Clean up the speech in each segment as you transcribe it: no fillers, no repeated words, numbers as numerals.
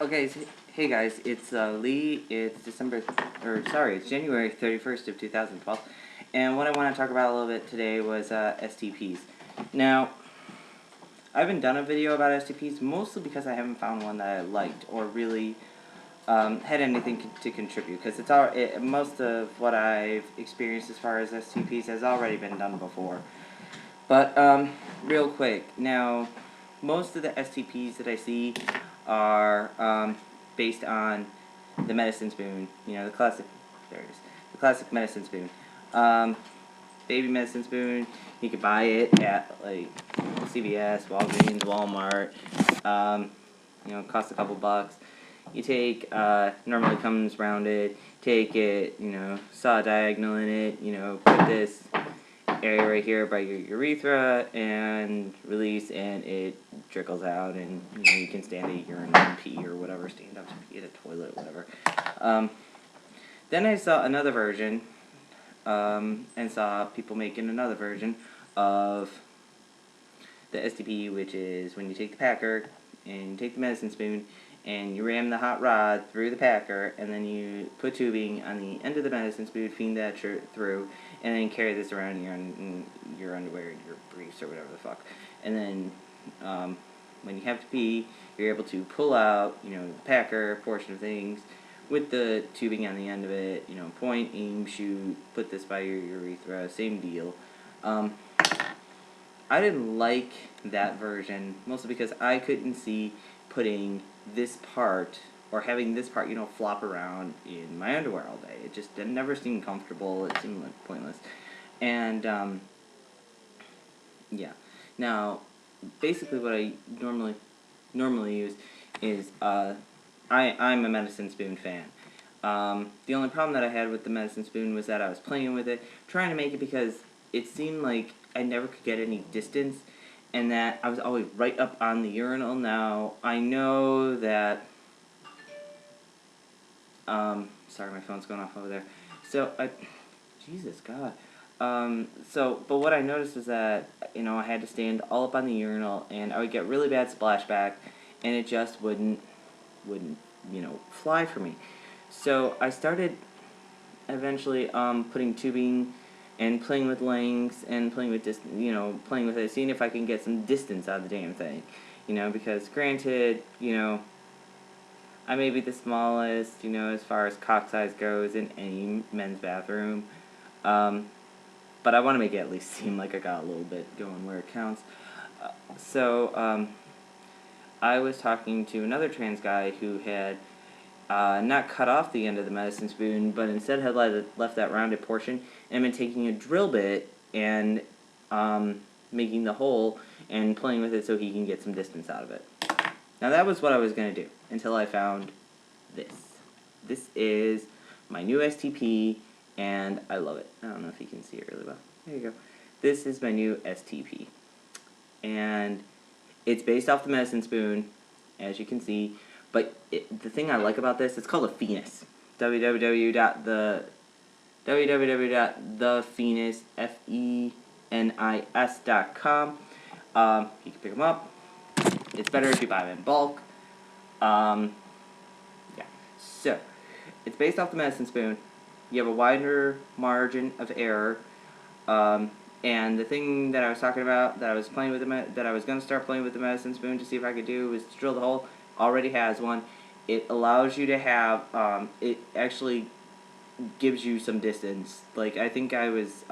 Okay, so, hey guys, it's Lee. It's it's January 31st of 2012, and what I want to talk about a little bit today was STPs. Now, I haven't done a video about STPs mostly because I haven't found one that I liked or really had anything to contribute, because most of what I've experienced as far as STPs has already been done before. But real quick, now most of the STPs that I see are based on the medicine spoon. You know, the classic. There it is. The classic medicine spoon. Baby medicine spoon. You could buy it at like CVS, Walgreens, Walmart. You know, it costs a couple bucks. You take normally comes rounded. Take it. You know, saw a diagonal in it. You know, put this area right here by your urethra and release, and it trickles out, and you know, you can stand at urine and pee or whatever, stand up to pee at a toilet, whatever. Then I saw another version, and saw people making another version of the STP, which is when you take the packer and you take the medicine spoon and you ram the hot rod through the packer, and then you put tubing on the end of the medicine spoon, feed that through, and then carry this around in your underwear, your briefs, or whatever the fuck. And then when you have to pee, you're able to pull out, you know, the packer portion of things with the tubing on the end of it. You know, point, aim, shoot, put this by your urethra, same deal. I didn't like that version, mostly because I couldn't see putting this part, or having this part, you know, flop around in my underwear all day. It never seemed comfortable. It seemed like pointless. And, yeah. Now, basically what I normally use is, I'm a medicine spoon fan. The only problem that I had with the medicine spoon was that I was playing with it, trying to make it, because it seemed like I never could get any distance, and that I was always right up on the urinal. Now, I know that, sorry, my phone's going off over there. So, Jesus God. But what I noticed was that, you know, I had to stand all up on the urinal, and I would get really bad splashback, and it just wouldn't, you know, fly for me. So, I started eventually, putting tubing and playing with lengths and playing with playing with it, seeing if I can get some distance out of the damn thing, you know, because granted, you know, I may be the smallest, you know, as far as cock size goes in any men's bathroom, but I want to make it at least seem like I got a little bit going where it counts. I was talking to another trans guy who had not cut off the end of the medicine spoon, but instead had left that rounded portion, and been taking a drill bit and making the hole and playing with it so he can get some distance out of it. Now that was what I was going to do until I found this. This is my new STP, and I love it. I don't know if you can see it really well. There you go. This is my new STP. And it's based off the medicine spoon, as you can see. But the thing I like about this, it's called a Phoenix. www.thephenis.com. You can pick them up. It's better if you buy them in bulk. Yeah. So, it's based off the medicine spoon. You have a wider margin of error. And the thing that I was talking about, that I was going to start playing with the medicine spoon to see if I could do, was to drill the hole. Already has one. It allows you to have, it actually gives you some distance. Like, I think I was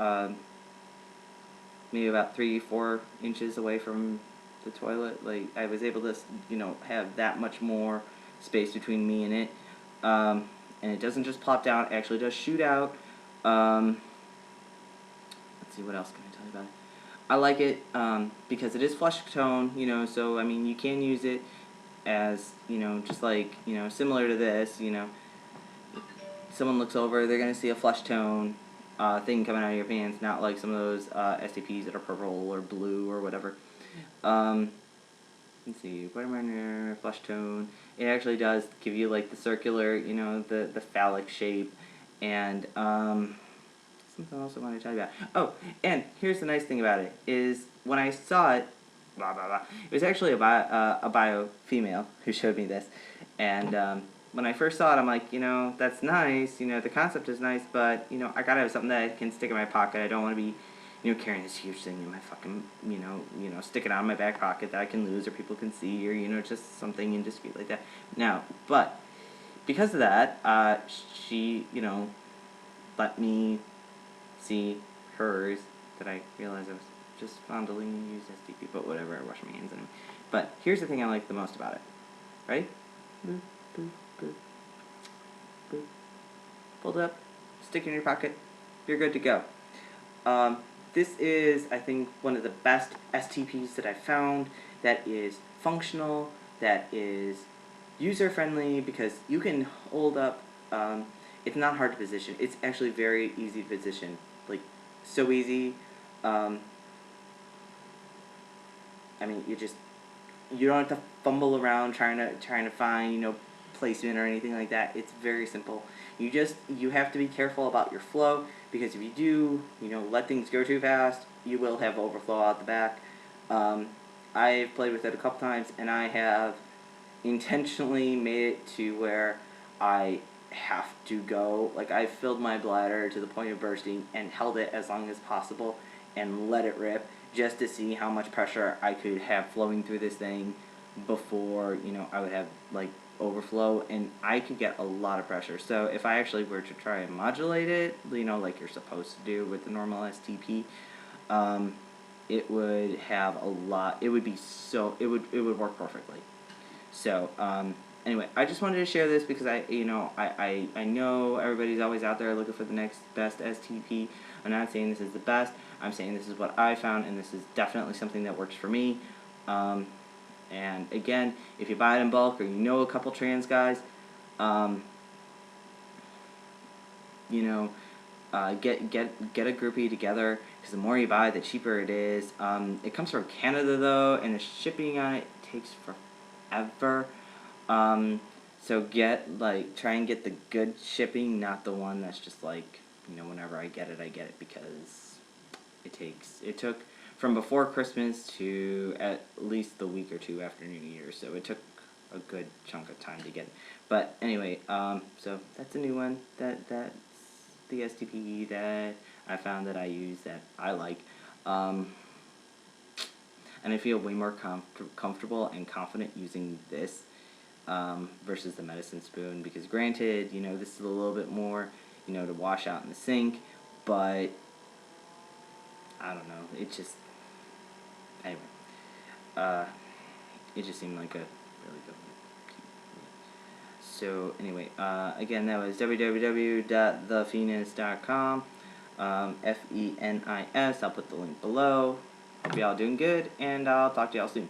maybe about 3-4 inches away from the toilet. Like, I was able to, you know, have that much more space between me and it. And it doesn't just plop down, it actually does shoot out. Let's see, what else can I tell you about it? I like it because it is flush tone, you know, so, I mean, you can use it as, you know, just like, you know, similar to this, you know, someone looks over, they're going to see a flush tone thing coming out of your pants, not like some of those STPs that are purple or blue or whatever. Let's see, Weatherman flush tone. It actually does give you like the circular, you know, the phallic shape, and something else I want to tell you about. Oh, and here's the nice thing about it, is when I saw it, blah blah blah. It was actually a bio female who showed me this, and when I first saw it, I'm like, that's nice. The concept is nice, but I gotta have something that I can stick in my pocket. I don't want to be, carrying this huge thing in my fucking, stick it on my back pocket that I can lose or people can see or just something indiscreet like that. Now, but because of that, she, let me see hers that I realized I was just fondling use STP, but whatever, I wash my hands anyway. But here's the thing I like the most about it. Ready? Boop, boop, boop, boop. Fold it up, stick it in your pocket, you're good to go. This is, I think, one of the best STPs that I've found that is functional, that is user-friendly, because you can hold up, it's not hard to position. It's actually very easy to position. Like, so easy. I mean, you don't have to fumble around trying to find, placement or anything like that. It's very simple. You have to be careful about your flow, because if you do, let things go too fast, you will have overflow out the back. I've played with it a couple times, and I have intentionally made it to where I have to go, like I filled my bladder to the point of bursting and held it as long as possible and let it rip just to see how much pressure I could have flowing through this thing before, I would have like overflow, and I could get a lot of pressure. So if I actually were to try and modulate it, like you're supposed to do with the normal STP, it would have a lot, it would work perfectly. So, anyway, I just wanted to share this because I know everybody's always out there looking for the next best STP. I'm not saying this is the best. I'm saying this is what I found, and this is definitely something that works for me. And again, if you buy it in bulk or a couple trans guys, get a groupie together, because the more you buy, the cheaper it is. It comes from Canada though, and the shipping on it takes forever. So try and get the good shipping, not the one that's just like, whenever I get it, because it took from before Christmas to at least the week or two after New Year, so it took a good chunk of time to get it. But anyway, so that's a new one. That's the STP that I found that I use that I like. And I feel way more comfortable and confident using this versus the medicine spoon, because granted, this is a little bit more, to wash out in the sink, but I don't know, it just, anyway, it just seemed like a really good one. So anyway, again, that was www.thefenis.com, FENIS. I'll put the link below. Hope y'all doing good, and I'll talk to y'all soon.